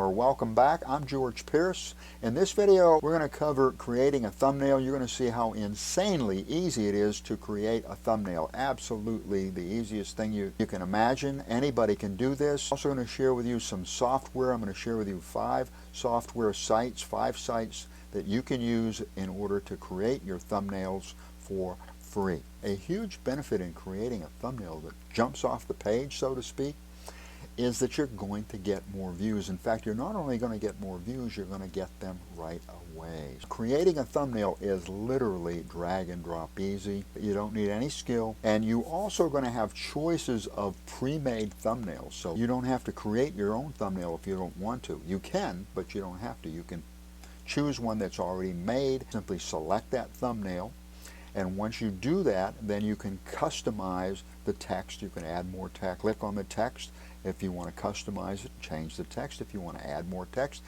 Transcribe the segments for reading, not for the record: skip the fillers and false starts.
or welcome back. I'm George Pierce. In this video, we're going to cover creating a thumbnail. You're going to see how insanely easy it is to create a thumbnail. Absolutely the easiest thing you can imagine. Anybody can do this. I'm also going to share with you some software. I'm going to share with you 5 software sites, 5 sites that you can use in order to create your thumbnails for free. A huge benefit in creating a thumbnail that jumps off the page, so to speak, is that you're going to get more views. In fact, you're not only going to get more views, you're going to get them right away. Creating a thumbnail is literally drag and drop easy. You don't need any skill, and you also are going to have choices of pre-made thumbnails, so you don't have to create your own thumbnail if you don't want to. You can, but you don't have to. You can choose one that's already made. Simply select that thumbnail, and once you do that, then you can customize the text. You can add more text. Click on the text if you want to customize it, change the text. If you want to add more text,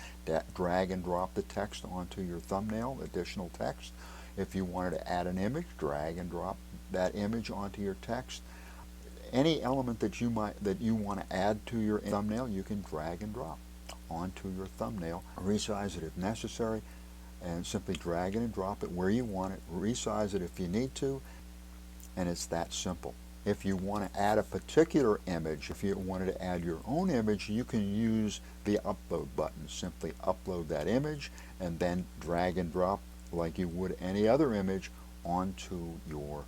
drag and drop the text onto your thumbnail, additional text. If you wanted to add an image, drag and drop that image onto your text. Any element that you want to add to your thumbnail, you can drag and drop onto your thumbnail. Resize it if necessary, and simply drag it and drop it where you want it. Resize it if you need to, and it's that simple. If you want to add a particular image, if you wanted to add your own image, you can use the upload button. Simply upload that image and then drag and drop like you would any other image onto your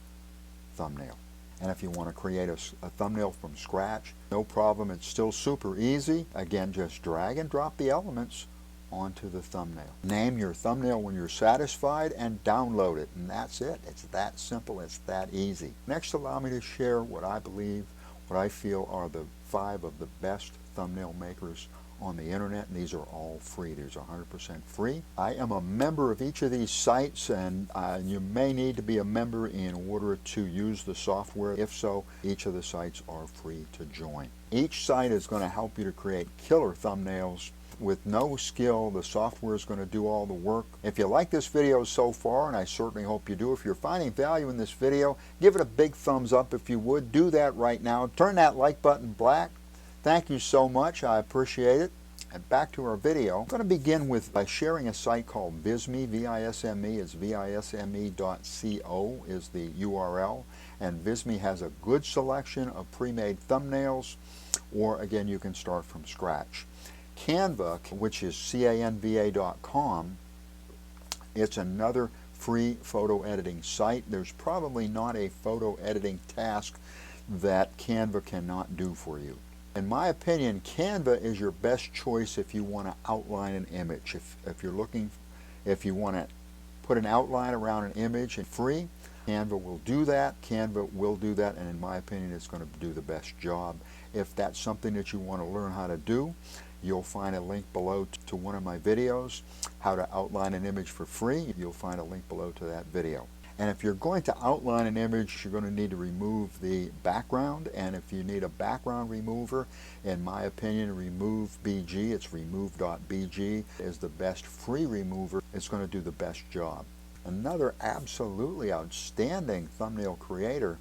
thumbnail. And if you want to create a thumbnail from scratch, no problem. It's still super easy. Again, just drag and drop the elements onto the thumbnail. Name your thumbnail when you're satisfied and download it, and that's it. It's that simple. It's that easy. Next, allow me to share what I feel are the 5 of the best thumbnail makers on the internet, and these are all free. These are 100% free. I am a member of each of these sites, and you may need to be a member in order to use the software. If so, each of the sites are free to join. Each site is going to help you to create killer thumbnails with no skill. The software is going to do all the work. If you like this video so far, and I certainly hope you do, if you're finding value in this video, give it a big thumbs up if you would. Do that right now. Turn that like button black. Thank you so much. I appreciate it. And back to our video. I'm going to begin by sharing a site called Visme, V-I-S-M-E. It's visme.co is the URL. And Visme has a good selection of pre-made thumbnails, or again, you can start from scratch. Canva, which is canva.com, it's another free photo editing site. There's probably not a photo editing task that Canva cannot do for you. In my opinion, Canva is your best choice if you want to outline an image. If you want to put an outline around an image and free, Canva will do that. Canva will do that, and in my opinion, it's going to do the best job. If that's something that you want to learn how to do, you'll find a link below to one of my videos, how to outline an image for free. You'll find a link below to that video. And if you're going to outline an image, you're going to need to remove the background. And if you need a background remover, in my opinion, Remove BG, it's remove.bg, is the best free remover. It's going to do the best job. Another absolutely outstanding thumbnail creator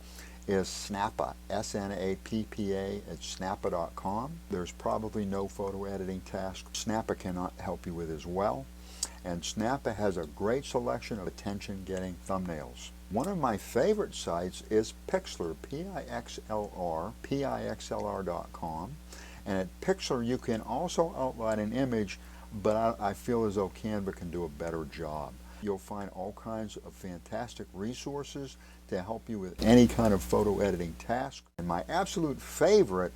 is Snappa, S-N-A-P-P-A, at snappa.com. There's probably no photo editing task Snappa cannot help you with as well. And Snappa has a great selection of attention-getting thumbnails. One of my favorite sites is Pixlr, P-I-X-L-R, Pixlr.com. And at Pixlr, you can also outline an image, but I feel as though Canva can do a better job. You'll find all kinds of fantastic resources to help you with any kind of photo editing task. And my absolute favorite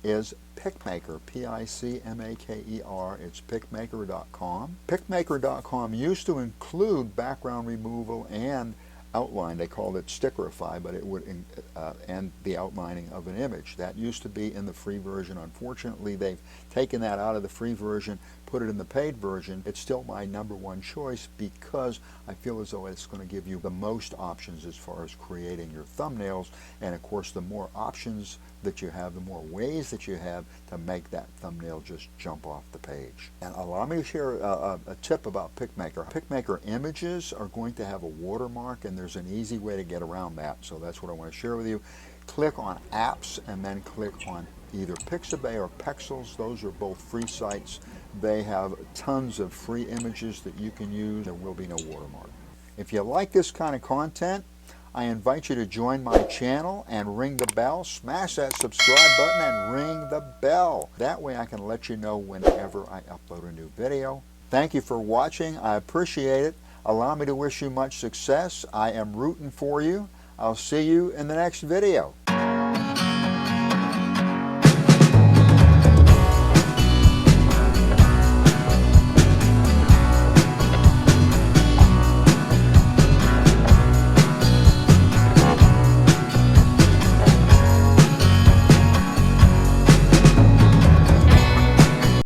is PicMaker, P-I-C-M-A-K-E-R. It's PicMaker.com. PicMaker.com used to include background removal and outline. They called it Stickerify, but it would and the outlining of an image. That used to be in the free version. Unfortunately, they've taken that out of the free version, put it in the paid version. It's still my #1 choice because I feel as though it's going to give you the most options as far as creating your thumbnails. And of course, the more options that you have, the more ways that you have to make that thumbnail just jump off the page. And allow me to share a tip about PicMaker. PicMaker images are going to have a watermark, and there's an easy way to get around that. So that's what I want to share with you. Click on Apps and then click on either Pixabay or Pexels. Those are both free sites. They have tons of free images that you can use. There will be no watermark. If you like this kind of content, I invite you to join my channel and ring the bell. Smash that subscribe button and ring the bell. That way I can let you know whenever I upload a new video. Thank you for watching. I appreciate it. Allow me to wish you much success. I am rooting for you. I'll see you in the next video.